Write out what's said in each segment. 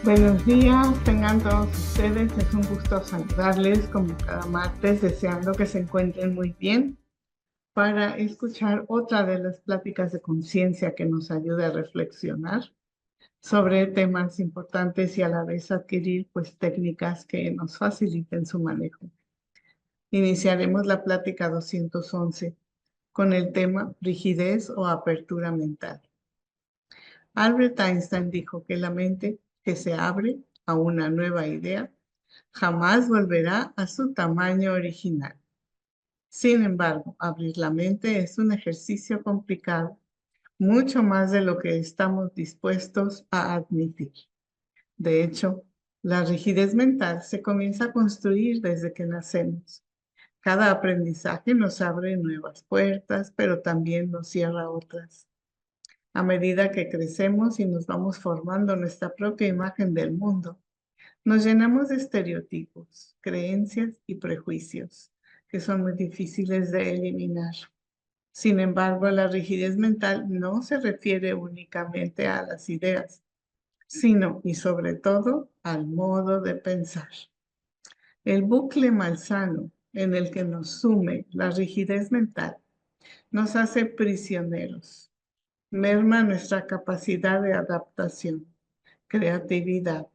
Buenos días, tengan todos ustedes. Es un gusto saludarles como cada martes, deseando que se encuentren muy bien para escuchar otra de las pláticas de conciencia que nos ayude a reflexionar sobre temas importantes y a la vez adquirir pues técnicas que nos faciliten su manejo. Iniciaremos la plática 211 con el tema rigidez o apertura mental. Albert Einstein dijo que la mente que se abre a una nueva idea jamás volverá a su tamaño original. Sin embargo, abrir la mente es un ejercicio complicado, mucho más de lo que estamos dispuestos a admitir. De hecho, la rigidez mental se comienza a construir desde que nacemos. Cada aprendizaje nos abre nuevas puertas, pero también nos cierra otras. A medida que crecemos y nos vamos formando nuestra propia imagen del mundo, nos llenamos de estereotipos, creencias y prejuicios que son muy difíciles de eliminar. Sin embargo, la rigidez mental no se refiere únicamente a las ideas, sino y sobre todo al modo de pensar. El bucle malsano en el que nos sume la rigidez mental nos hace prisioneros, merma nuestra capacidad de adaptación, creatividad,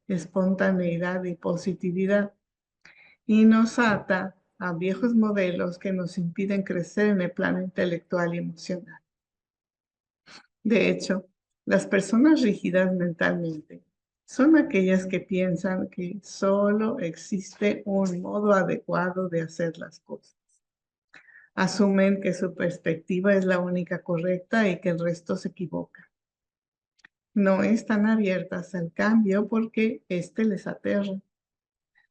espontaneidad y positividad, y nos ata a viejos modelos que nos impiden crecer en el plano intelectual y emocional. De hecho, las personas rígidas mentalmente son aquellas que piensan que solo existe un modo adecuado de hacer las cosas. Asumen que su perspectiva es la única correcta y que el resto se equivoca. No están abiertas al cambio porque éste les aterra.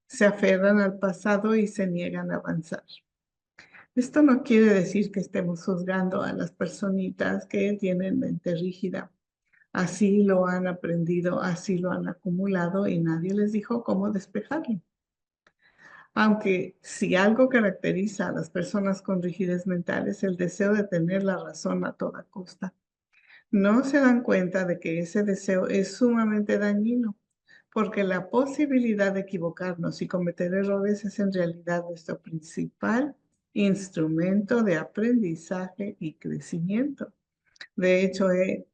Se aferran al pasado y se niegan a avanzar. Esto no quiere decir que estemos juzgando a las personitas que tienen mente rígida. Así lo han aprendido, así lo han acumulado y nadie les dijo cómo despejarlo. Aunque si algo caracteriza a las personas con rigidez mental es el deseo de tener la razón a toda costa, no se dan cuenta de que ese deseo es sumamente dañino, porque la posibilidad de equivocarnos y cometer errores es en realidad nuestro principal instrumento de aprendizaje y crecimiento. De hecho, he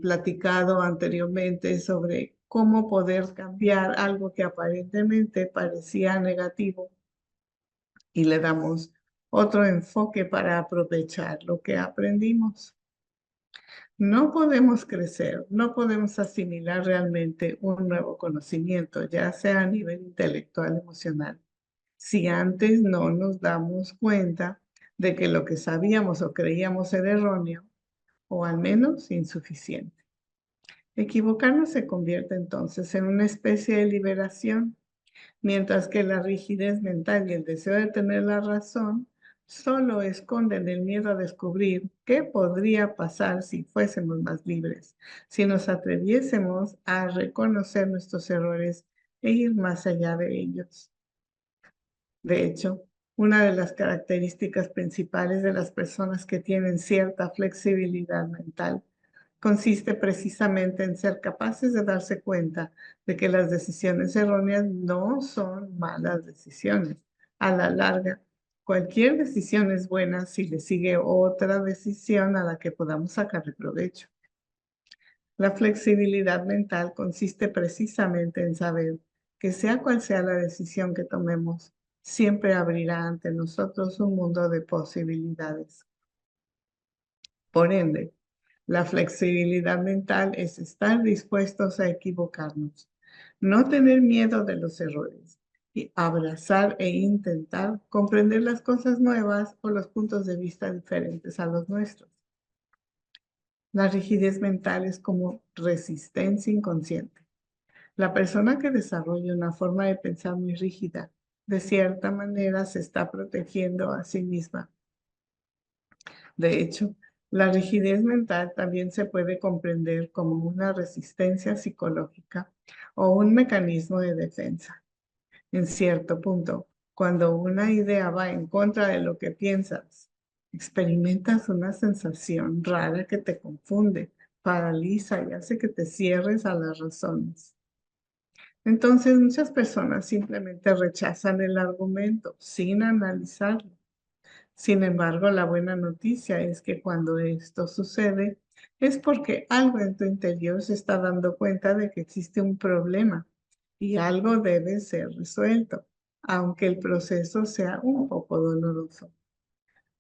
platicado anteriormente sobre cómo poder cambiar algo que aparentemente parecía negativo y le damos otro enfoque para aprovechar lo que aprendimos. No podemos crecer, no podemos asimilar realmente un nuevo conocimiento, ya sea a nivel intelectual, emocional, si antes no nos damos cuenta de que lo que sabíamos o creíamos era erróneo o al menos insuficiente. Equivocarnos se convierte entonces en una especie de liberación, mientras que la rigidez mental y el deseo de tener la razón solo esconden el miedo a descubrir qué podría pasar si fuésemos más libres, si nos atreviésemos a reconocer nuestros errores e ir más allá de ellos. De hecho, una de las características principales de las personas que tienen cierta flexibilidad mental consiste precisamente en ser capaces de darse cuenta de que las decisiones erróneas no son malas decisiones. A la larga, cualquier decisión es buena si le sigue otra decisión a la que podamos sacarle provecho. La flexibilidad mental consiste precisamente en saber que sea cual sea la decisión que tomemos, siempre abrirá ante nosotros un mundo de posibilidades. Por ende, la flexibilidad mental es estar dispuestos a equivocarnos, no tener miedo de los errores y abrazar e intentar comprender las cosas nuevas o los puntos de vista diferentes a los nuestros. La rigidez mental es como resistencia inconsciente. La persona que desarrolla una forma de pensar muy rígida, de cierta manera se está protegiendo a sí misma. De hecho, la rigidez mental también se puede comprender como una resistencia psicológica o un mecanismo de defensa. En cierto punto, cuando una idea va en contra de lo que piensas, experimentas una sensación rara que te confunde, paraliza y hace que te cierres a las razones. Entonces, muchas personas simplemente rechazan el argumento sin analizarlo. Sin embargo, la buena noticia es que cuando esto sucede es porque algo en tu interior se está dando cuenta de que existe un problema y algo debe ser resuelto, aunque el proceso sea un poco doloroso.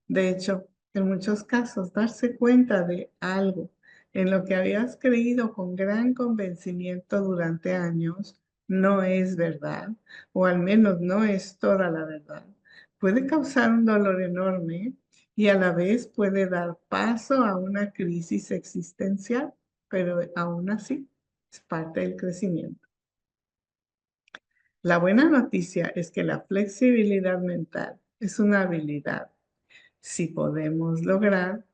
De hecho, en muchos casos, darse cuenta de algo en lo que habías creído con gran convencimiento durante años no es verdad, o al menos no es toda la verdad, puede causar un dolor enorme y a la vez puede dar paso a una crisis existencial, pero aún así es parte del crecimiento. La buena noticia es que la flexibilidad mental es una habilidad si podemos lograr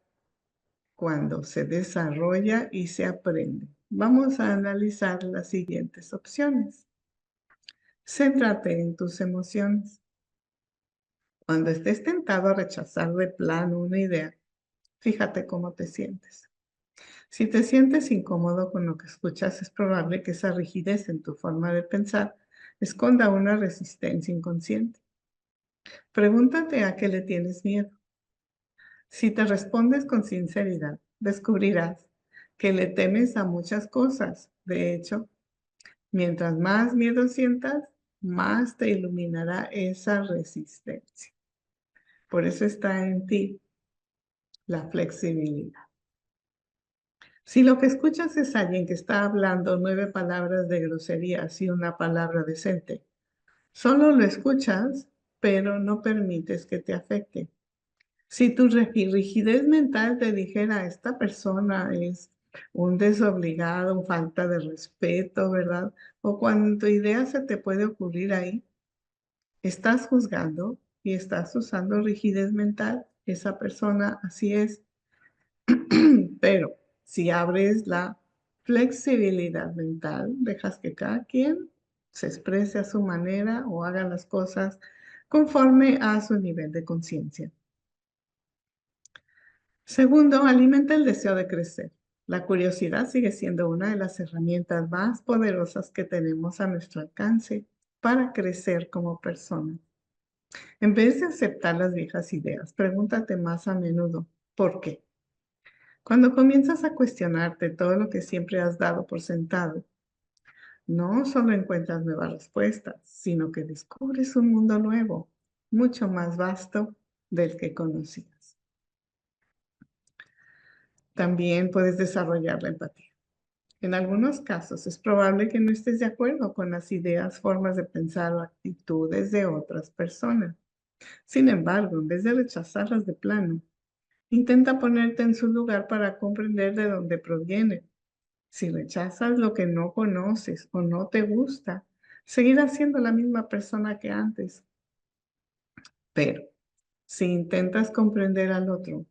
cuando se desarrolla y se aprende. Vamos a analizar las siguientes opciones. Céntrate en tus emociones. Cuando estés tentado a rechazar de plano una idea, fíjate cómo te sientes. Si te sientes incómodo con lo que escuchas, es probable que esa rigidez en tu forma de pensar esconda una resistencia inconsciente. Pregúntate a qué le tienes miedo. Si te respondes con sinceridad, descubrirás que le temes a muchas cosas. De hecho, mientras más miedo sientas, más te iluminará esa resistencia. Por eso está en ti la flexibilidad. Si lo que escuchas es alguien que está hablando 9 palabras de groserías y una palabra decente, solo lo escuchas, pero no permites que te afecte. Si tu rigidez mental te dijera, esta persona es un desobligado, falta de respeto, ¿verdad? O cuando tu idea se te puede ocurrir ahí, estás juzgando y estás usando rigidez mental. Esa persona así es. Pero si abres la flexibilidad mental, dejas que cada quien se exprese a su manera o haga las cosas conforme a su nivel de conciencia. Segundo, alimenta el deseo de crecer. La curiosidad sigue siendo una de las herramientas más poderosas que tenemos a nuestro alcance para crecer como personas. En vez de aceptar las viejas ideas, pregúntate más a menudo, ¿por qué? Cuando comienzas a cuestionarte todo lo que siempre has dado por sentado, no solo encuentras nuevas respuestas, sino que descubres un mundo nuevo, mucho más vasto del que conocías. También puedes desarrollar la empatía. En algunos casos es probable que no estés de acuerdo con las ideas, formas de pensar o actitudes de otras personas. Sin embargo, en vez de rechazarlas de plano, intenta ponerte en su lugar para comprender de dónde provienen. Si rechazas lo que no conoces o no te gusta, seguirás siendo la misma persona que antes. Pero si intentas comprender al otro,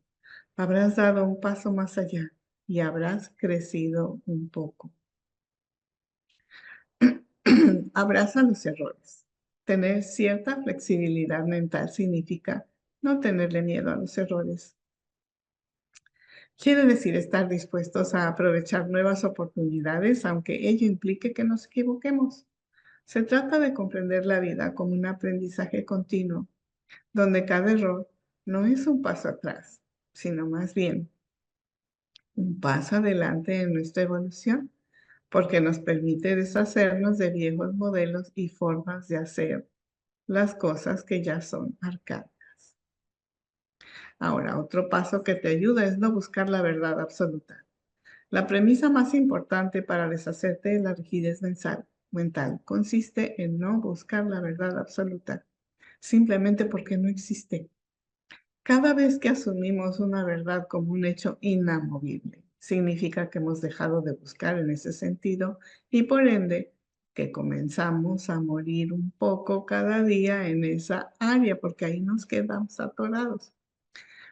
habrás dado un paso más allá y habrás crecido un poco. Abraza los errores. Tener cierta flexibilidad mental significa no tenerle miedo a los errores. Quiere decir estar dispuestos a aprovechar nuevas oportunidades, aunque ello implique que nos equivoquemos. Se trata de comprender la vida como un aprendizaje continuo, donde cada error no es un paso atrás, sino más bien un paso adelante en nuestra evolución, porque nos permite deshacernos de viejos modelos y formas de hacer las cosas que ya son arcaicas. Ahora, otro paso que te ayuda es no buscar la verdad absoluta. La premisa más importante para deshacerte de la rigidez mental consiste en no buscar la verdad absoluta, simplemente porque no existe. Cada vez que asumimos una verdad como un hecho inamovible, significa que hemos dejado de buscar en ese sentido y por ende que comenzamos a morir un poco cada día en esa área, porque ahí nos quedamos atorados.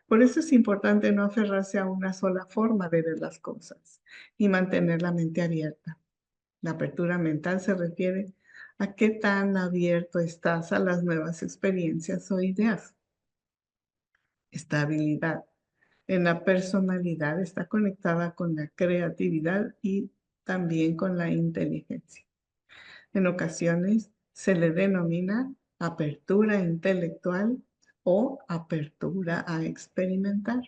Por eso es importante no aferrarse a una sola forma de ver las cosas y mantener la mente abierta. La apertura mental se refiere a qué tan abierto estás a las nuevas experiencias o ideas. Esta habilidad en la personalidad está conectada con la creatividad y también con la inteligencia. En ocasiones se le denomina apertura intelectual o apertura a experimentar.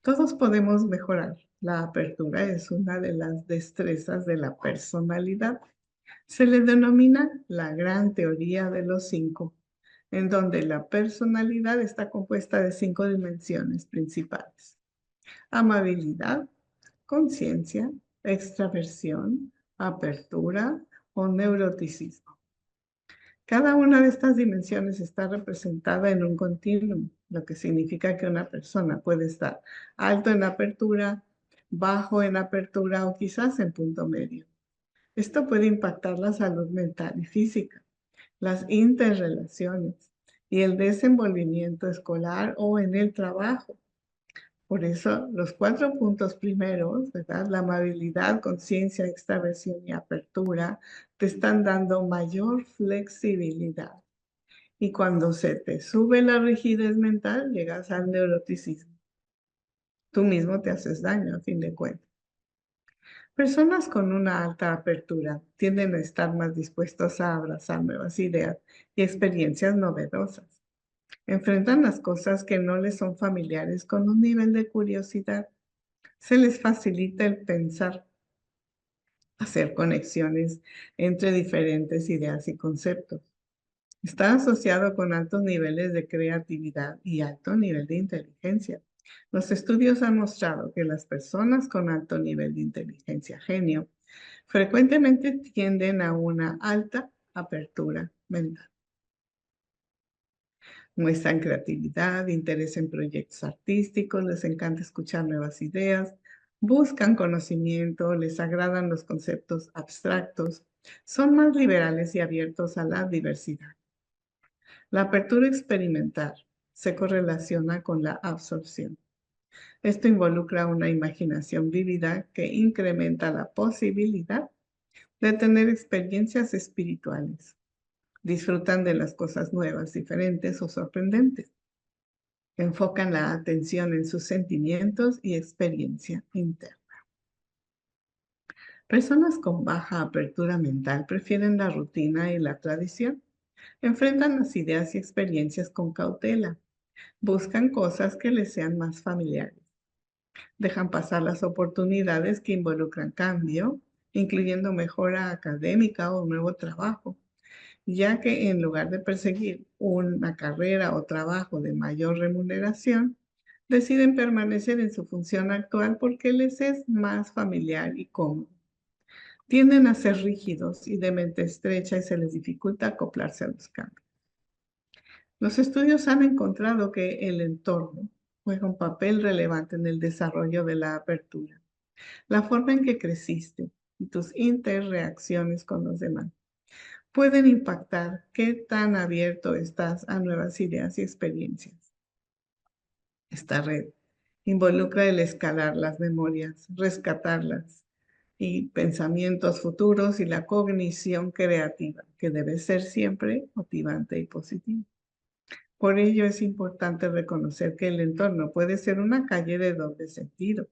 Todos podemos mejorar. La apertura es una de las destrezas de la personalidad. Se le denomina la gran teoría de los 5, en donde la personalidad está compuesta de 5 dimensiones principales: amabilidad, conciencia, extraversión, apertura o neuroticismo. Cada una de estas dimensiones está representada en un continuum, lo que significa que una persona puede estar alto en apertura, bajo en apertura o quizás en punto medio. Esto puede impactar la salud mental y física, las interrelaciones y el desenvolvimiento escolar o en el trabajo. Por eso, los 4 puntos primeros, ¿verdad? La amabilidad, conciencia, extraversión y apertura, te están dando mayor flexibilidad. Y cuando se te sube la rigidez mental, llegas al neuroticismo. Tú mismo te haces daño, a fin de cuentas. Personas con una alta apertura tienden a estar más dispuestos a abrazar nuevas ideas y experiencias novedosas. Enfrentan las cosas que no les son familiares con un nivel de curiosidad. Se les facilita el pensar, hacer conexiones entre diferentes ideas y conceptos. Está asociado con altos niveles de creatividad y alto nivel de inteligencia. Los estudios han mostrado que las personas con alto nivel de inteligencia genio frecuentemente tienden a una alta apertura mental. Muestran creatividad, interés en proyectos artísticos, les encanta escuchar nuevas ideas, buscan conocimiento, les agradan los conceptos abstractos, son más liberales y abiertos a la diversidad. La apertura experimental se correlaciona con la absorción. Esto involucra una imaginación vívida que incrementa la posibilidad de tener experiencias espirituales. Disfrutan de las cosas nuevas, diferentes o sorprendentes. Enfocan la atención en sus sentimientos y experiencia interna. Personas con baja apertura mental prefieren la rutina y la tradición. Enfrentan las ideas y experiencias con cautela. Buscan cosas que les sean más familiares. Dejan pasar las oportunidades que involucran cambio, incluyendo mejora académica o un nuevo trabajo, ya que en lugar de perseguir una carrera o trabajo de mayor remuneración, deciden permanecer en su función actual porque les es más familiar y cómodo. Tienden a ser rígidos y de mente estrecha y se les dificulta acoplarse a los cambios. Los estudios han encontrado que el entorno juega un papel relevante en el desarrollo de la apertura. La forma en que creciste y tus interreacciones con los demás pueden impactar qué tan abierto estás a nuevas ideas y experiencias. Esta red involucra el escalar las memorias, rescatarlas y pensamientos futuros y la cognición creativa, que debe ser siempre motivante y positiva. Por ello es importante reconocer que el entorno puede ser una calle de doble sentido.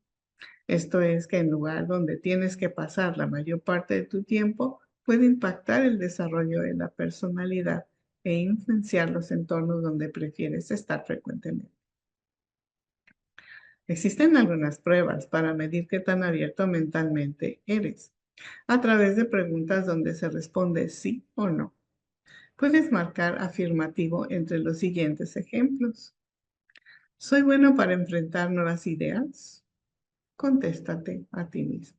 Esto es que en lugar donde tienes que pasar la mayor parte de tu tiempo, puede impactar el desarrollo de la personalidad e influenciar los entornos donde prefieres estar frecuentemente. Existen algunas pruebas para medir qué tan abierto mentalmente eres, a través de preguntas donde se responde sí o no. Puedes marcar afirmativo entre los siguientes ejemplos. ¿Soy bueno para enfrentar nuevas ideas? Contéstate a ti mismo.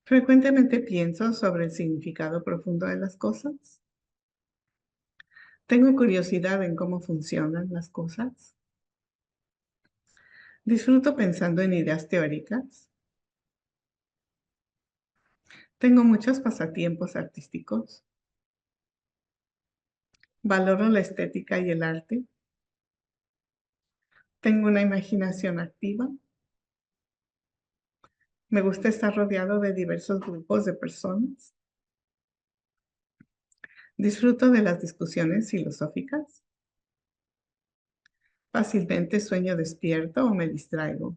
Frecuentemente pienso sobre el significado profundo de las cosas. Tengo curiosidad en cómo funcionan las cosas. Disfruto pensando en ideas teóricas. Tengo muchos pasatiempos artísticos. Valoro la estética y el arte. Tengo una imaginación activa. Me gusta estar rodeado de diversos grupos de personas. Disfruto de las discusiones filosóficas. Fácilmente sueño despierto o me distraigo.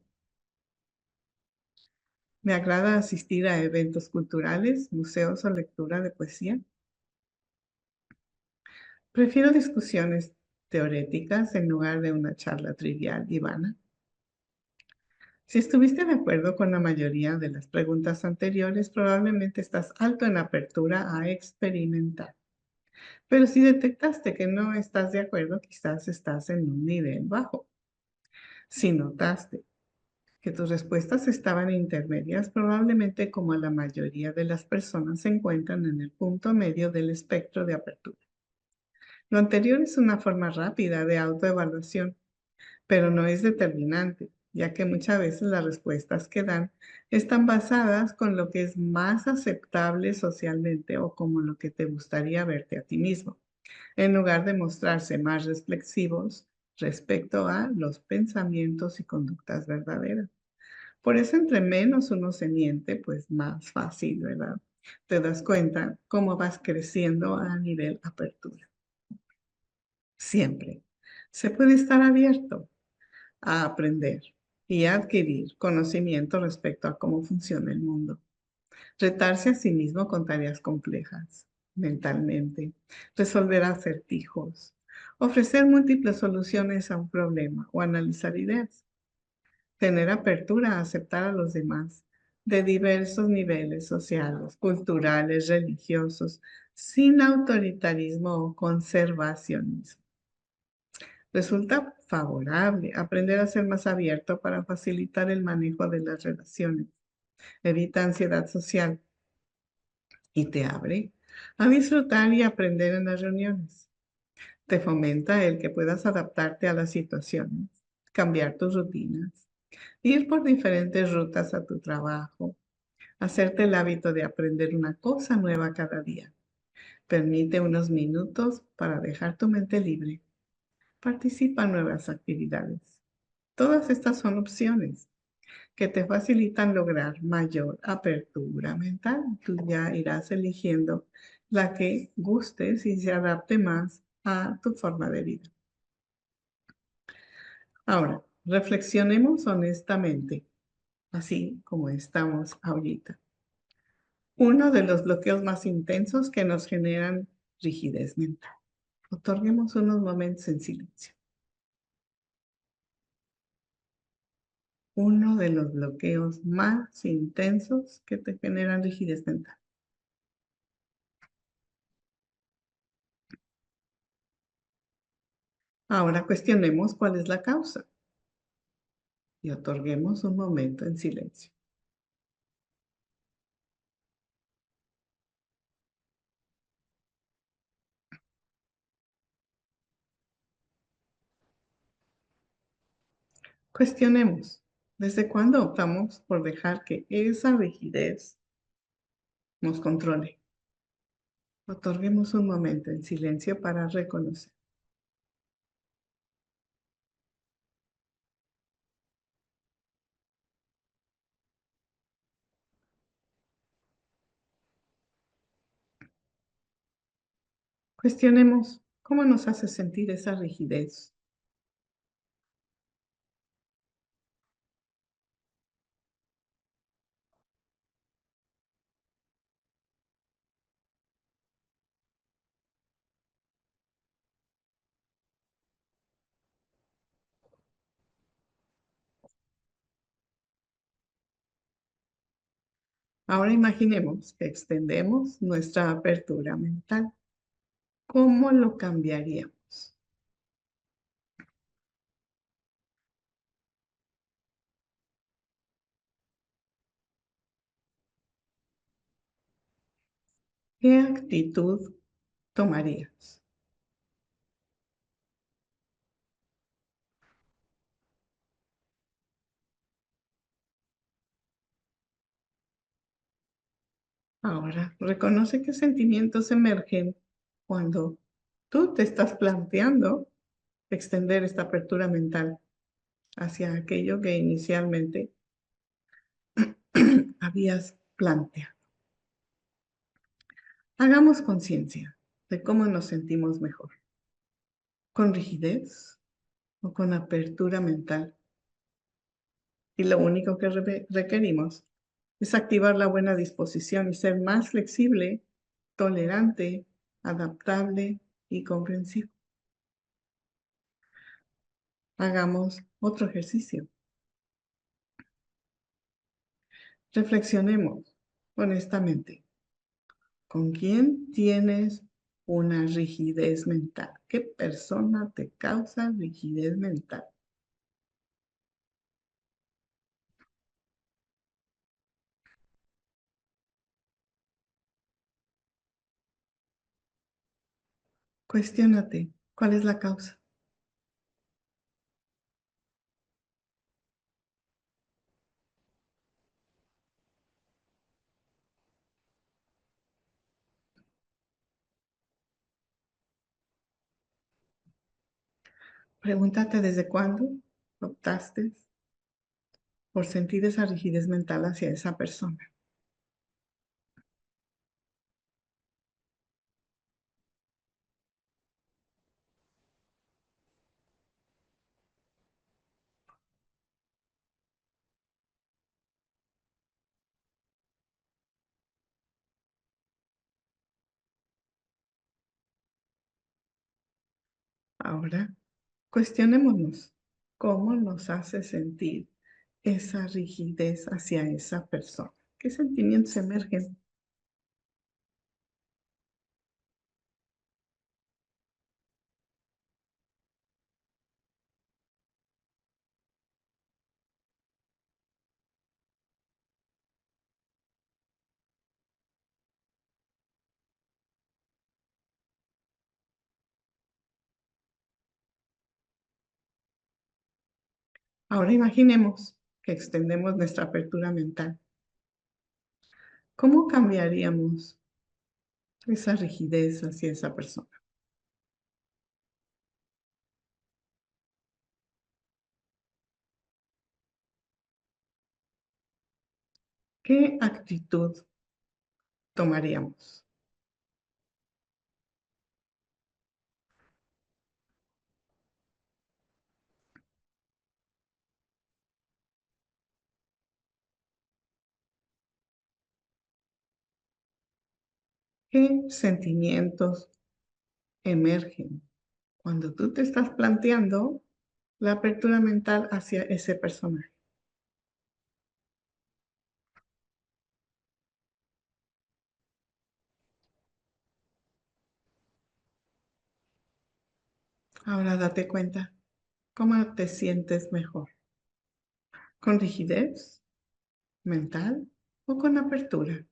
Me agrada asistir a eventos culturales, museos o lectura de poesía. Prefiero discusiones teoréticas en lugar de una charla trivial y vana. Si estuviste de acuerdo con la mayoría de las preguntas anteriores, probablemente estás alto en apertura a experimentar. Pero si detectaste que no estás de acuerdo, quizás estás en un nivel bajo. Si notaste que tus respuestas estaban intermedias, probablemente como la mayoría de las personas se encuentran en el punto medio del espectro de apertura. Lo anterior es una forma rápida de autoevaluación, pero no es determinante, ya que muchas veces las respuestas que dan están basadas con lo que es más aceptable socialmente o como lo que te gustaría verte a ti mismo, en lugar de mostrarse más reflexivos respecto a los pensamientos y conductas verdaderas. Por eso, entre menos uno se miente, pues más fácil, ¿verdad? Te das cuenta cómo vas creciendo a nivel apertura. Siempre se puede estar abierto a aprender y a adquirir conocimiento respecto a cómo funciona el mundo. Retarse a sí mismo con tareas complejas mentalmente, resolver acertijos, ofrecer múltiples soluciones a un problema o analizar ideas. Tener apertura a aceptar a los demás de diversos niveles sociales, culturales, religiosos, sin autoritarismo o conservacionismo. Resulta favorable aprender a ser más abierto para facilitar el manejo de las relaciones. Evita ansiedad social y te abre a disfrutar y aprender en las reuniones. Te fomenta el que puedas adaptarte a las situaciones, cambiar tus rutinas, ir por diferentes rutas a tu trabajo, hacerte el hábito de aprender una cosa nueva cada día. Permite unos minutos para dejar tu mente libre. Participa en nuevas actividades. Todas estas son opciones que te facilitan lograr mayor apertura mental. Tú ya irás eligiendo la que gustes y se adapte más a tu forma de vida. Ahora, reflexionemos honestamente, así como estamos ahorita. Uno de los bloqueos más intensos que nos generan rigidez mental. Otorguemos unos momentos en silencio. Uno de los bloqueos más intensos que te generan rigidez mental. Ahora cuestionemos cuál es la causa y otorguemos un momento en silencio. Cuestionemos, ¿desde cuándo optamos por dejar que esa rigidez nos controle? Otorguemos un momento en silencio para reconocer. Cuestionemos cómo nos hace sentir esa rigidez. Ahora imaginemos que extendemos nuestra apertura mental. ¿Cómo lo cambiaríamos? ¿Qué actitud tomarías? Ahora, reconoce qué sentimientos emergen cuando tú te estás planteando extender esta apertura mental hacia aquello que inicialmente habías planteado. Hagamos conciencia de cómo nos sentimos mejor, con rigidez o con apertura mental. Y lo único que requerimos Es activar la buena disposición y ser más flexible, tolerante, adaptable y comprensivo. Hagamos otro ejercicio. Reflexionemos honestamente. ¿Con quién tienes una rigidez mental? ¿Qué persona te causa rigidez mental? Cuestiónate, ¿cuál es la causa? Pregúntate desde cuándo optaste por sentir esa rigidez mental hacia esa persona. Ahora, cuestionémonos cómo nos hace sentir esa rigidez hacia esa persona. ¿Qué sentimientos emergen? Ahora imaginemos que extendemos nuestra apertura mental. ¿Cómo cambiaríamos esa rigidez hacia esa persona? ¿Qué actitud tomaríamos? ¿Qué sentimientos emergen cuando tú te estás planteando la apertura mental hacia ese personaje? Ahora date cuenta, ¿cómo te sientes mejor? ¿Con rigidez mental o con apertura?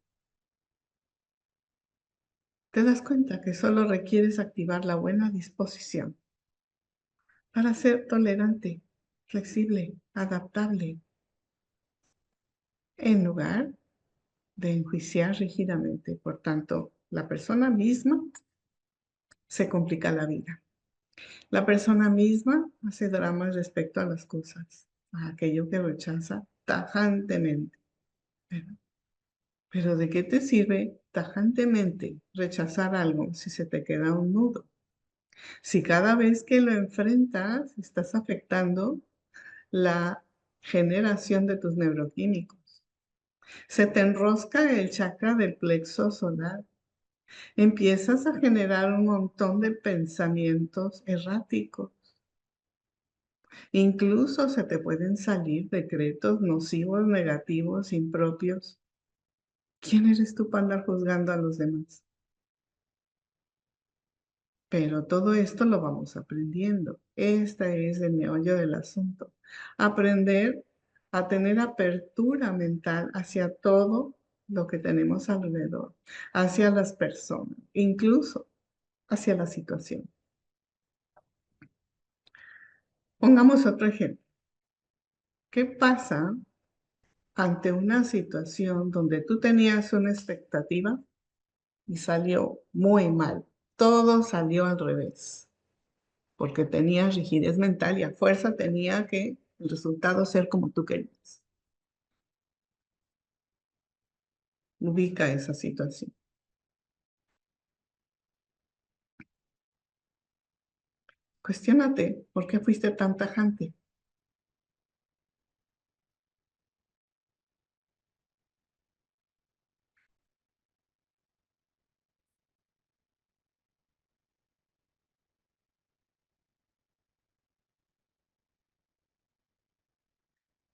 Te das cuenta que solo requieres activar la buena disposición para ser tolerante, flexible, adaptable, en lugar de enjuiciar rígidamente. Por tanto, la persona misma se complica la vida. La persona misma hace dramas respecto a las cosas, a aquello que rechaza tajantemente. Pero, pero ¿de qué te sirve tajantemente rechazar algo si se te queda un nudo? Si cada vez que lo enfrentas estás afectando la generación de tus neuroquímicos. Se te enrosca el chakra del plexo solar. Empiezas a generar un montón de pensamientos erráticos. Incluso se te pueden salir decretos nocivos, negativos, impropios. ¿Quién eres tú para andar juzgando a los demás? Pero todo esto lo vamos aprendiendo. Este es el meollo del asunto. Aprender a tener apertura mental hacia todo lo que tenemos alrededor, hacia las personas, incluso hacia la situación. Pongamos otro ejemplo. ¿Qué pasa ante una situación donde tú tenías una expectativa y salió muy mal? Todo salió al revés, porque tenías rigidez mental y a fuerza tenía que el resultado ser como tú querías. Ubica esa situación. Cuestiónate por qué fuiste tan tajante.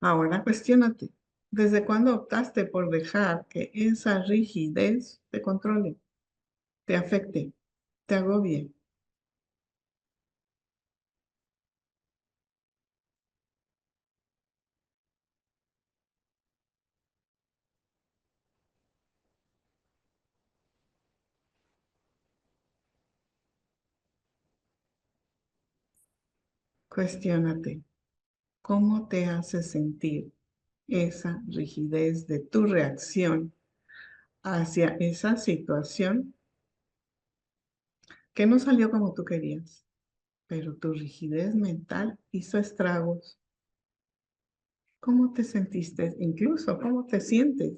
Ahora cuestiónate, ¿desde cuándo optaste por dejar que esa rigidez te controle, te afecte, te agobie? Cuestiónate, ¿cómo te hace sentir esa rigidez de tu reacción hacia esa situación que no salió como tú querías, pero tu rigidez mental hizo estragos? ¿Cómo te sentiste? Incluso, ¿cómo te sientes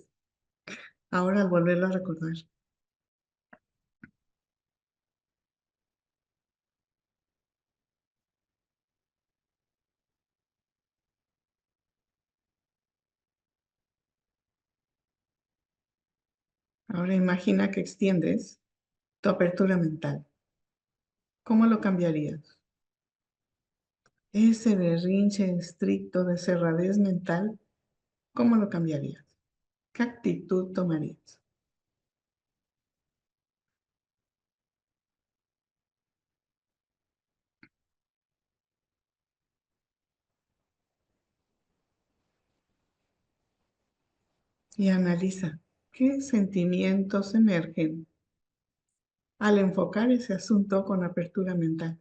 ahora al volverlo a recordar? Ahora imagina que extiendes tu apertura mental. ¿Cómo lo cambiarías? Ese berrinche estricto de cerradez mental, ¿cómo lo cambiarías? ¿Qué actitud tomarías? Y analiza qué sentimientos emergen al enfocar ese asunto con apertura mental.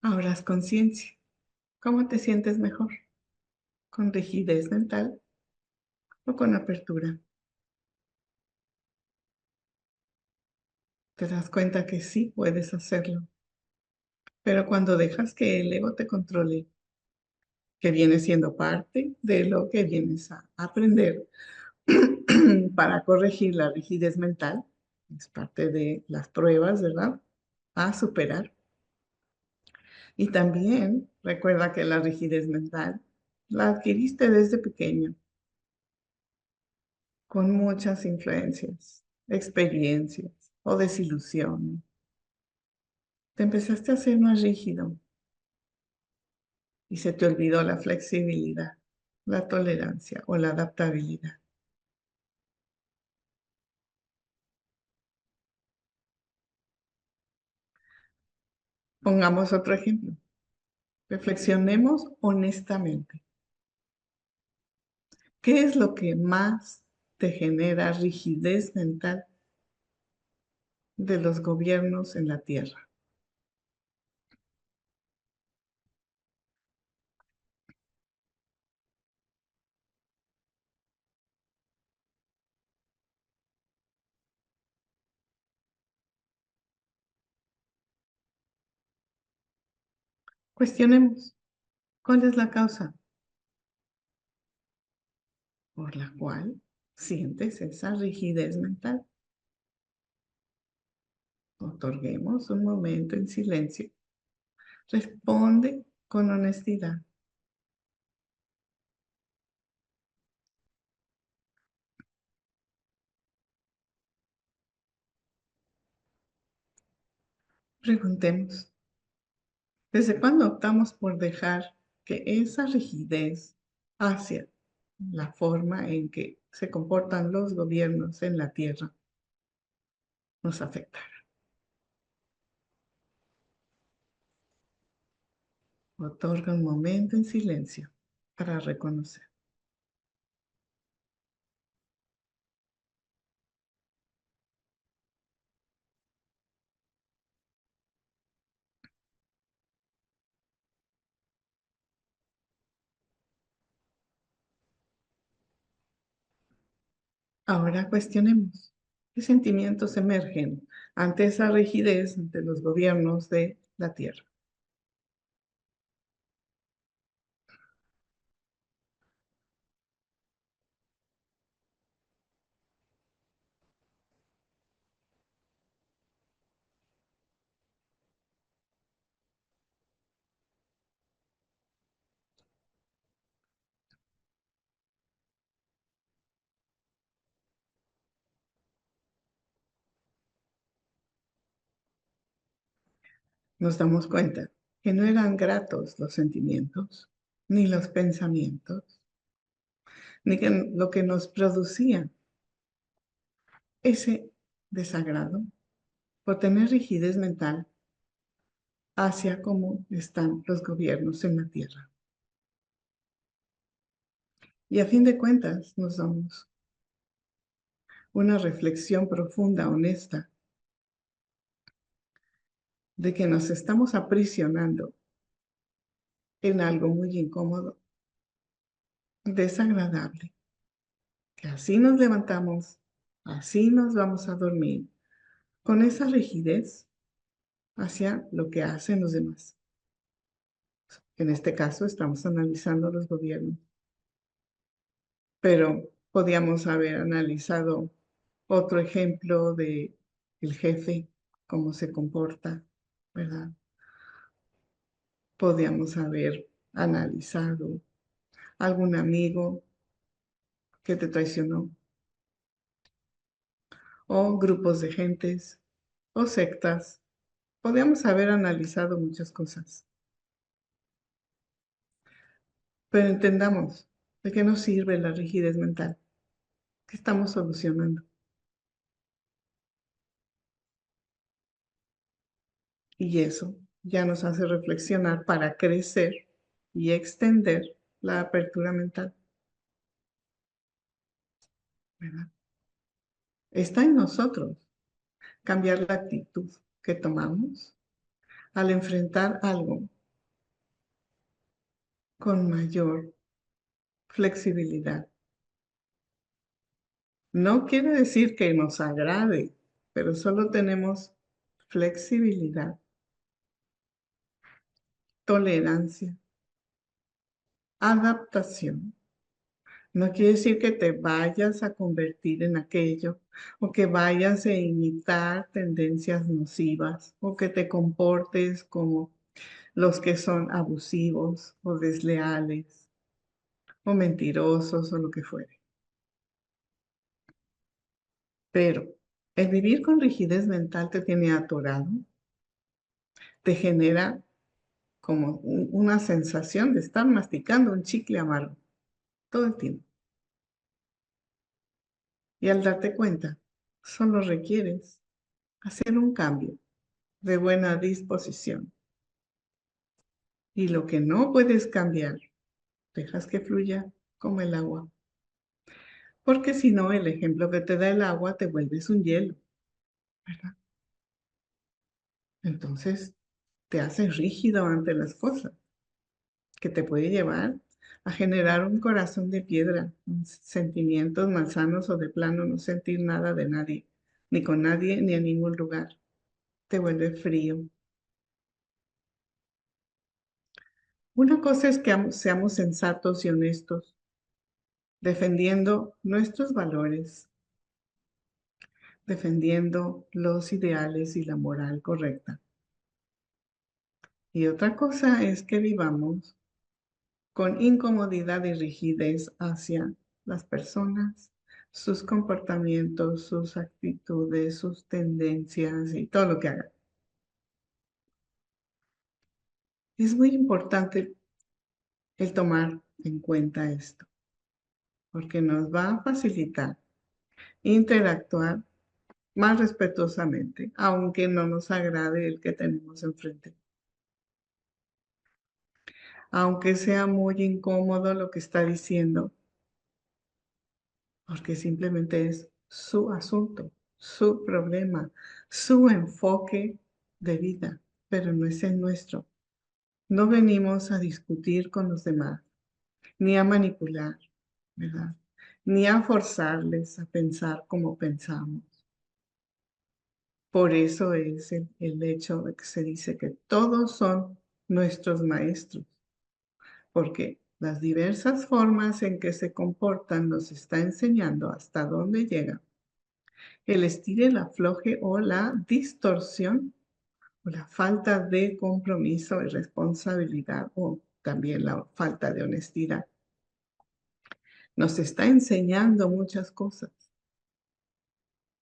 Ahora haz conciencia. ¿Cómo te sientes mejor? ¿Con rigidez mental o con apertura? Te das cuenta que sí puedes hacerlo, pero cuando dejas que el ego te controle, que viene siendo parte de lo que vienes a aprender para corregir la rigidez mental, es parte de las pruebas, ¿verdad? A superar. Y también recuerda que la rigidez mental la adquiriste desde pequeño, con muchas influencias, experiencias o desilusiones. Te empezaste a ser más rígido y se te olvidó la flexibilidad, la tolerancia o la adaptabilidad. Pongamos otro ejemplo. Reflexionemos honestamente. ¿Qué es lo que más te genera rigidez mental de los gobiernos en la Tierra? Cuestionemos cuál es la causa por la cual sientes esa rigidez mental. Otorguemos un momento en silencio. Responde con honestidad. Preguntemos, ¿desde cuándo optamos por dejar que esa rigidez hacia la forma en que se comportan los gobiernos en la Tierra nos afecta? Otorga un momento en silencio para reconocer. Ahora cuestionemos qué sentimientos emergen ante esa rigidez de los gobiernos de la Tierra. nos damos cuenta que no eran gratos los sentimientos, ni los pensamientos, ni que lo que nos producía ese desagrado por tener rigidez mental hacia cómo están los gobiernos en la tierra. Y a fin de cuentas nos damos una reflexión profunda, honesta, de que nos estamos aprisionando en algo muy incómodo, desagradable, que así nos levantamos, así nos vamos a dormir, con esa rigidez hacia lo que hacen los demás. En este caso estamos analizando los gobiernos, pero podíamos haber analizado otro ejemplo de el jefe, cómo se comporta, ¿verdad? Podíamos haber analizado algún amigo que te traicionó, o grupos de gentes, o sectas. Podíamos haber analizado muchas cosas, pero entendamos de qué nos sirve la rigidez mental, que estamos solucionando. Y eso ya nos hace reflexionar para crecer y extender la apertura mental, ¿verdad? Está en nosotros cambiar la actitud que tomamos al enfrentar algo con mayor flexibilidad. No quiere decir que nos agrade, pero solo tenemos flexibilidad, tolerancia, adaptación. No quiere decir que te vayas a convertir en aquello o que vayas a imitar tendencias nocivas o que te comportes como los que son abusivos o desleales o mentirosos o lo que fuere. Pero el vivir con rigidez mental te tiene atorado, te genera como una sensación de estar masticando un chicle amargo todo el tiempo. Y al darte cuenta, solo requieres hacer un cambio de buena disposición. Y lo que no puedes cambiar, dejas que fluya como el agua. Porque si no, el ejemplo que te da el agua te vuelves un hielo, ¿verdad? Entonces te haces rígido ante las cosas, que te puede llevar a generar un corazón de piedra, sentimientos malsanos o de plano no sentir nada de nadie, ni con nadie, ni en ningún lugar. Te vuelve frío. Una cosa es que seamos sensatos y honestos, defendiendo nuestros valores, defendiendo los ideales y la moral correcta. Y otra cosa es que vivamos con incomodidad y rigidez hacia las personas, sus comportamientos, sus actitudes, sus tendencias y todo lo que hagan. Es muy importante el tomar en cuenta esto, porque nos va a facilitar interactuar más respetuosamente, aunque no nos agrade el que tenemos enfrente. Aunque sea muy incómodo lo que está diciendo, porque simplemente es su asunto, su problema, su enfoque de vida, pero no es el nuestro. No venimos a discutir con los demás, ni a manipular, ¿verdad? Ni a forzarles a pensar como pensamos. Por eso es el hecho de que se dice que todos son nuestros maestros, porque las diversas formas en que se comportan nos está enseñando hasta dónde llega el estire, el afloje o la distorsión o la falta de compromiso y responsabilidad o también la falta de honestidad. Nos está enseñando muchas cosas,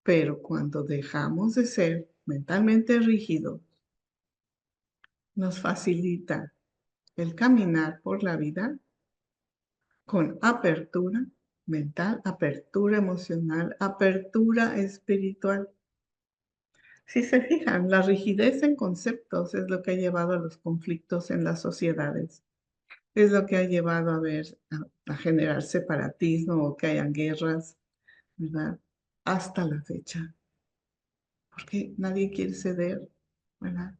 pero cuando dejamos de ser mentalmente rígidos nos facilita el caminar por la vida con apertura mental, apertura emocional, apertura espiritual. Si se fijan, la rigidez en conceptos es lo que ha llevado a los conflictos en las sociedades. Es lo que ha llevado a generar separatismo o que hayan guerras, ¿verdad? Hasta la fecha. Porque nadie quiere ceder, ¿verdad?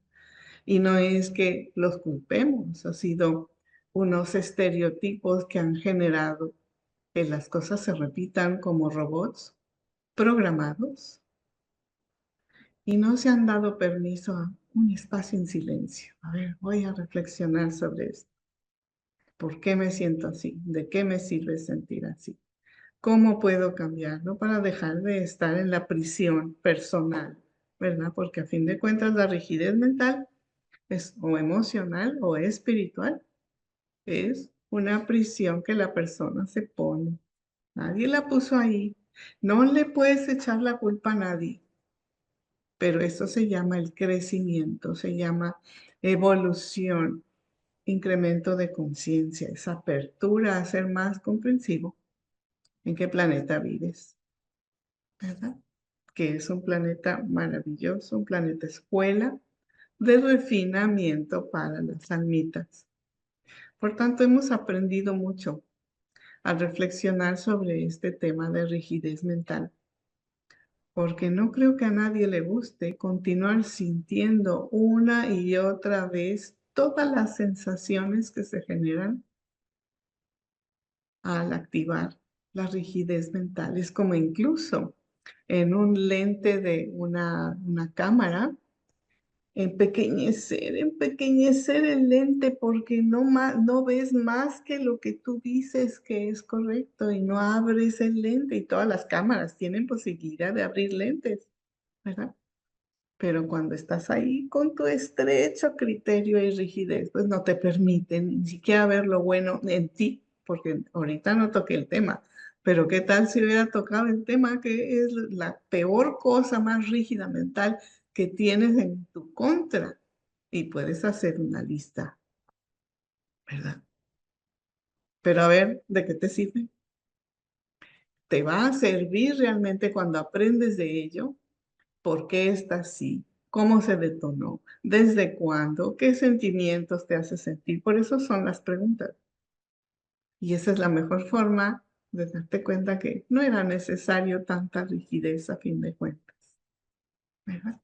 Y no es que los culpemos, ha sido unos estereotipos que han generado que las cosas se repitan como robots programados y no se han dado permiso a un espacio en silencio. A ver, voy a reflexionar sobre esto. ¿Por qué me siento así? ¿De qué me sirve sentir así? ¿Cómo puedo cambiarlo para dejar de estar en la prisión personal? ¿Verdad? Porque a fin de cuentas la rigidez mental es o emocional o espiritual. Es una prisión que la persona se pone. Nadie la puso ahí. No le puedes echar la culpa a nadie, pero eso se llama el crecimiento, se llama evolución, incremento de conciencia, esa apertura a ser más comprensivo en qué planeta vives, ¿verdad? Que es un planeta maravilloso, un planeta escuela de refinamiento para las almitas. Por tanto, hemos aprendido mucho al reflexionar sobre este tema de rigidez mental, porque no creo que a nadie le guste continuar sintiendo una y otra vez todas las sensaciones que se generan al activar la rigidez mental. Es como incluso en un lente de una cámara, empequeñecer el lente porque no ves más que lo que tú dices que es correcto y no abres el lente. Y todas las cámaras tienen posibilidad de abrir lentes, ¿verdad? Pero cuando estás ahí con tu estrecho criterio y rigidez, pues no te permiten ni siquiera ver lo bueno en ti, porque ahorita no toqué el tema. Pero ¿qué tal si hubiera tocado el tema que es la peor cosa más rígida mental que tienes en tu contra? Y puedes hacer una lista, ¿verdad? Pero a ver, ¿de qué te sirve? ¿Te va a servir realmente cuando aprendes de ello? ¿Por qué está así? ¿Cómo se detonó? ¿Desde cuándo? ¿Qué sentimientos te hace sentir? Por eso son las preguntas. Y esa es la mejor forma de darte cuenta que no era necesario tanta rigidez a fin de cuentas, ¿verdad?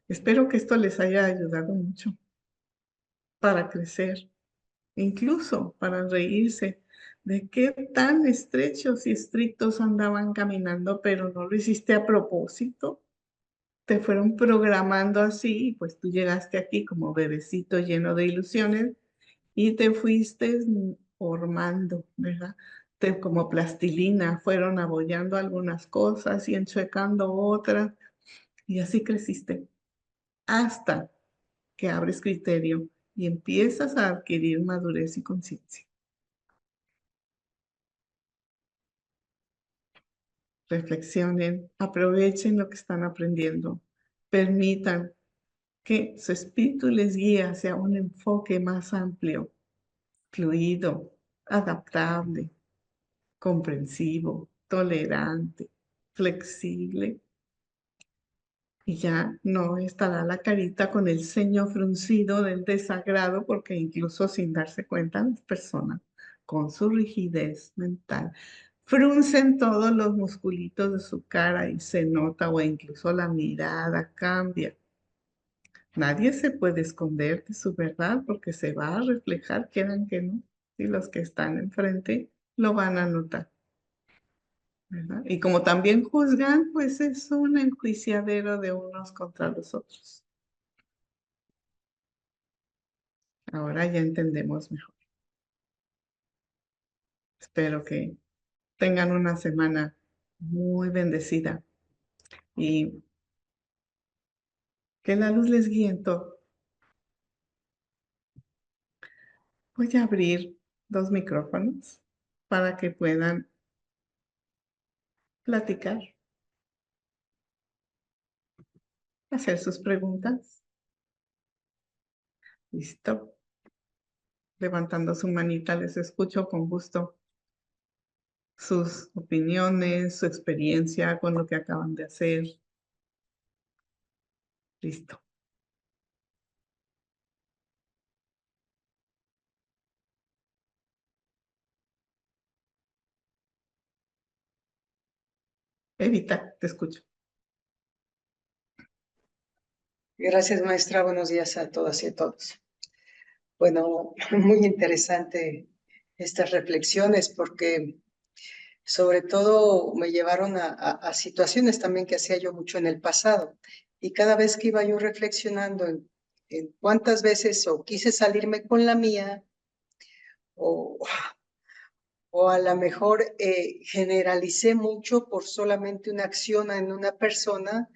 Espero que esto les haya ayudado mucho para crecer, incluso para reírse de qué tan estrechos y estrictos andaban caminando, pero no lo hiciste a propósito. Te fueron programando así, y pues tú llegaste aquí como bebecito lleno de ilusiones y te fuiste formando, ¿verdad? Como plastilina, fueron abollando algunas cosas y enchuecando otras, y así creciste hasta que abres criterio y empiezas a adquirir madurez y conciencia. Reflexionen, aprovechen lo que están aprendiendo, permitan que su espíritu les guíe hacia un enfoque más amplio, fluido, adaptable, comprensivo, tolerante, flexible. Y ya no estará la carita con el ceño fruncido del desagrado, porque incluso sin darse cuenta las personas con su rigidez mental fruncen todos los musculitos de su cara y se nota o incluso la mirada cambia. Nadie se puede esconder de su verdad porque se va a reflejar, quieran que no. Y los que están enfrente lo van a notar, ¿verdad? Y como también juzgan, pues es un enjuiciadero de unos contra los otros. Ahora ya entendemos mejor. Espero que tengan una semana muy bendecida y que la luz les guíe en todo. Voy a abrir dos micrófonos para que puedan platicar, hacer sus preguntas. Listo. Levantando su manita, les escucho con gusto sus opiniones, su experiencia con lo que acaban de hacer. Listo. Evita, te escucho. Gracias, maestra. Buenos días a todas y a todos. Bueno, muy interesante estas reflexiones porque sobre todo me llevaron a situaciones también que hacía yo mucho en el pasado. Y cada vez que iba yo reflexionando en cuántas veces o quise salirme con la mía o, o a lo mejor generalicé mucho por solamente una acción en una persona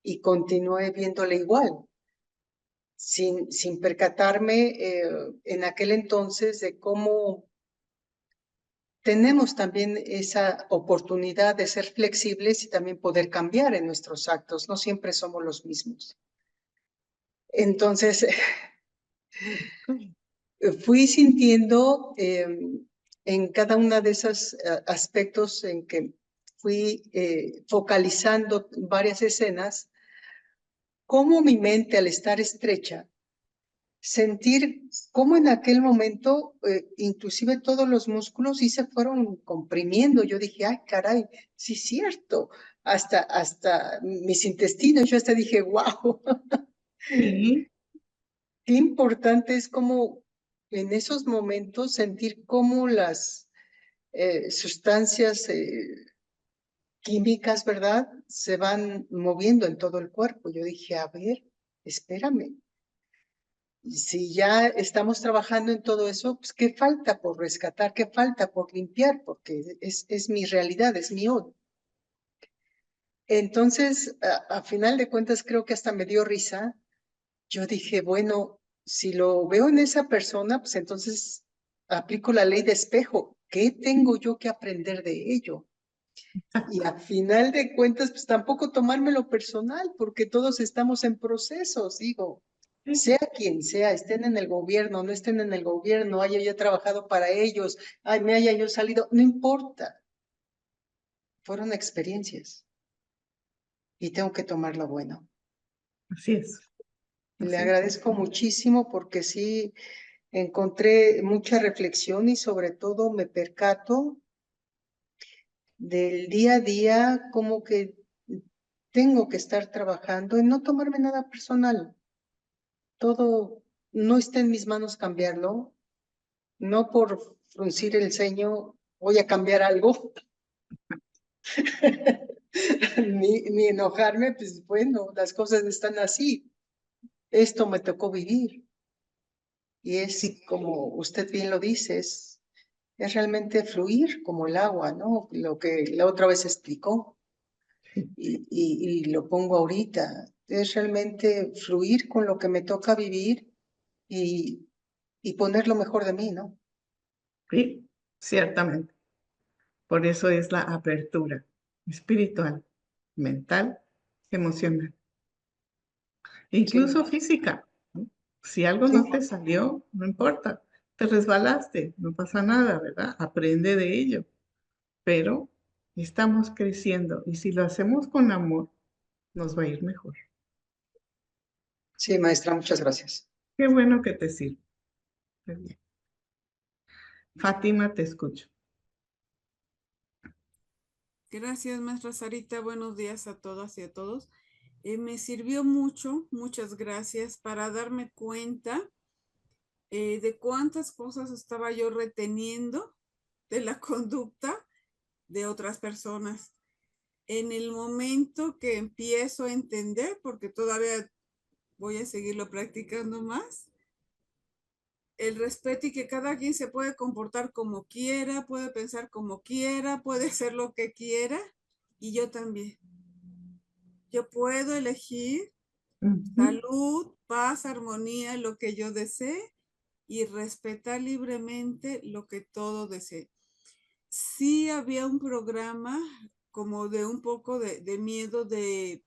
y continué viéndole igual. Sin percatarme en aquel entonces de cómo tenemos también esa oportunidad de ser flexibles y también poder cambiar en nuestros actos. No siempre somos los mismos. Entonces, fui sintiendo en cada una de esos aspectos en que fui focalizando varias escenas, cómo mi mente al estar estrecha sentir cómo en aquel momento, inclusive todos los músculos sí se fueron comprimiendo. Yo dije, ay, caray, sí es cierto. Hasta mis intestinos, yo hasta dije, wow, Sí, qué importante es como en esos momentos sentir cómo las sustancias químicas, ¿verdad? Se van moviendo en todo el cuerpo. Yo dije, a ver, espérame. Si ya estamos trabajando en todo eso, pues ¿qué falta por rescatar? ¿Qué falta por limpiar? Porque es mi realidad, es mi hoy. Entonces, a final de cuentas, creo que hasta me dio risa. Yo dije, bueno, si lo veo en esa persona, pues entonces aplico la ley de espejo. ¿Qué tengo yo que aprender de ello? Y a final de cuentas, pues tampoco tomármelo personal, porque todos estamos en procesos, digo, sea quien sea, estén en el gobierno, no estén en el gobierno, haya yo trabajado para ellos, ay, me haya yo salido, no importa, fueron experiencias y tengo que tomar lo bueno. así es. Le Así es. agradezco muchísimo porque sí encontré mucha reflexión y sobre todo me percato del día a día, como que tengo que estar trabajando en no tomarme nada personal. Todo no está en mis manos cambiarlo. No por fruncir el ceño voy a cambiar algo, ni enojarme, pues bueno, las cosas están así. Esto me tocó vivir. Y es Sí, como usted bien lo dice, es realmente fluir como el agua, ¿no? Lo que la otra vez explicó. sí, Y lo pongo ahorita. Es realmente fluir con lo que me toca vivir y, y poner lo mejor de mí, ¿no? sí, ciertamente. Por eso es la apertura espiritual, mental, emocional, e Sí, incluso física, ¿no? Si algo sí, no te salió, no importa, te resbalaste, no pasa nada, ¿verdad? Aprende de ello, pero estamos creciendo y si lo hacemos con amor, nos va a ir mejor. sí, maestra, muchas gracias. Qué bueno que te sirve. Qué bien. Fátima, te escucho. Gracias, maestra Sarita. Buenos días a todas y a todos. Me sirvió mucho, muchas gracias, para darme cuenta de cuántas cosas estaba yo reteniendo de la conducta de otras personas. En el momento que empiezo a entender, porque todavía voy a seguirlo practicando más, el respeto y que cada quien se puede comportar como quiera, puede pensar como quiera, puede hacer lo que quiera, y yo también. Yo puedo elegir Ujú. salud, paz, armonía, lo que yo desee y respetar libremente lo que todo desee. Sí había un programa como de un poco de miedo de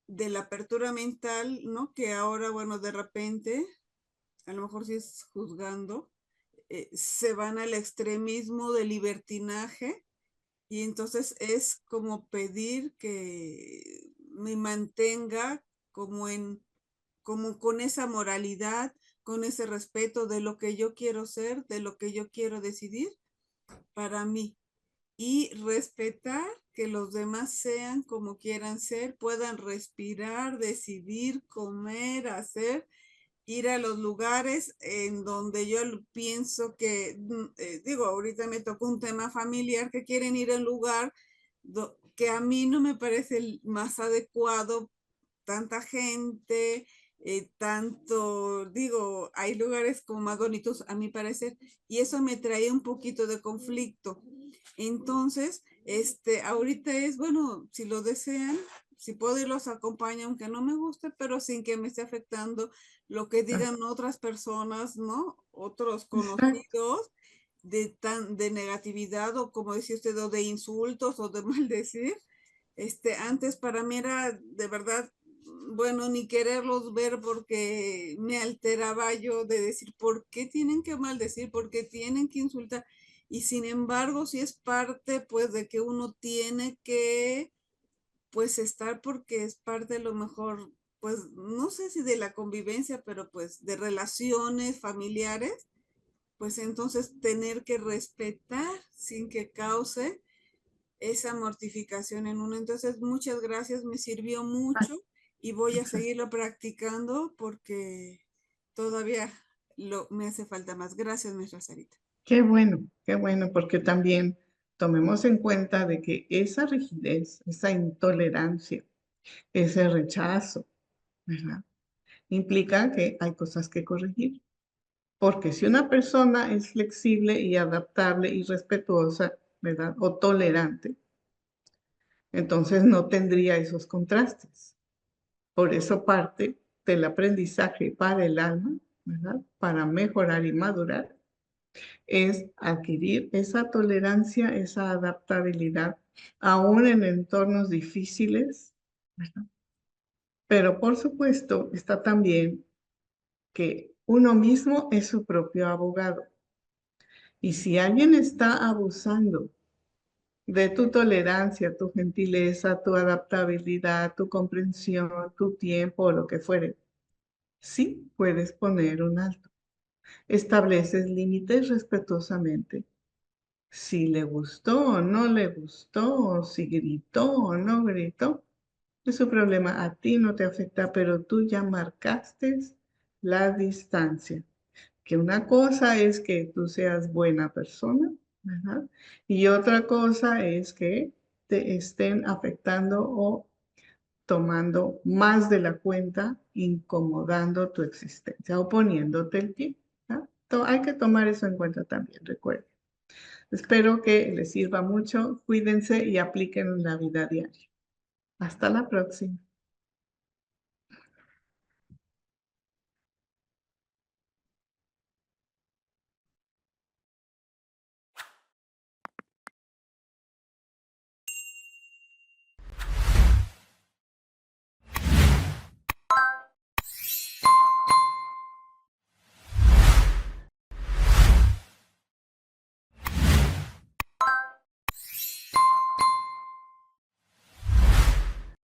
la apertura mental, ¿no? Que ahora, bueno, de repente a lo mejor sí es juzgando, se van al extremismo del libertinaje y entonces es como pedir que me mantenga como como con esa moralidad, con ese respeto de lo que yo quiero ser, de lo que yo quiero decidir para mí y respetar que los demás sean como quieran ser, puedan respirar, decidir, comer, hacer, ir a los lugares en donde yo pienso que, digo, ahorita me tocó un tema familiar, que quieren ir a un lugar que a mí no me parece el más adecuado, tanta gente, tanto, digo, hay lugares como más bonitos a mi parecer, y eso me trae un poquito de conflicto. Entonces, ahorita es, bueno, si lo desean, si puedo ir los acompaño, aunque no me guste, pero sin que me esté afectando lo que digan otras personas, ¿no? Otros Exacto. conocidos de negatividad o como decía usted, o de insultos o de maldecir. Antes para mí era de verdad, bueno, ni quererlos ver porque me alteraba yo de decir, ¿por qué tienen que maldecir? ¿Por qué tienen que insultar? Y sin embargo, sí es parte, pues, de que uno tiene que, pues, estar porque es parte de lo mejor, pues, no sé si de la convivencia, pero pues de relaciones familiares, pues entonces tener que respetar sin que cause esa mortificación en uno. Entonces, muchas gracias, me sirvió mucho y voy a seguirlo practicando porque todavía me hace falta más. Gracias, maestra Sarita. Qué bueno, porque también tomemos en cuenta de que esa rigidez, esa intolerancia, ese rechazo, ¿verdad? Implica que hay cosas que corregir. Porque si una persona es flexible y adaptable y respetuosa, ¿verdad? O tolerante, entonces no tendría esos contrastes. Por eso parte del aprendizaje para el alma, ¿verdad? Para mejorar y madurar, es adquirir esa tolerancia, esa adaptabilidad, aún en entornos difíciles, ¿verdad? Pero por supuesto está también que uno mismo es su propio abogado. Y si alguien está abusando de tu tolerancia, tu gentileza, tu adaptabilidad, tu comprensión, tu tiempo o lo que fuere, sí puedes poner un alto. Estableces límites respetuosamente. Si le gustó o no le gustó, si gritó o no gritó, es su problema. A ti no te afecta, pero tú ya marcaste la distancia. Que una cosa es que tú seas buena persona, ¿verdad? Y otra cosa es que te estén afectando o tomando más de la cuenta, incomodando tu existencia o poniéndote el pie. ¿Ah? Hay que tomar eso en cuenta también, recuerden. Espero que les sirva mucho, cuídense y apliquen en la vida diaria. Hasta la próxima.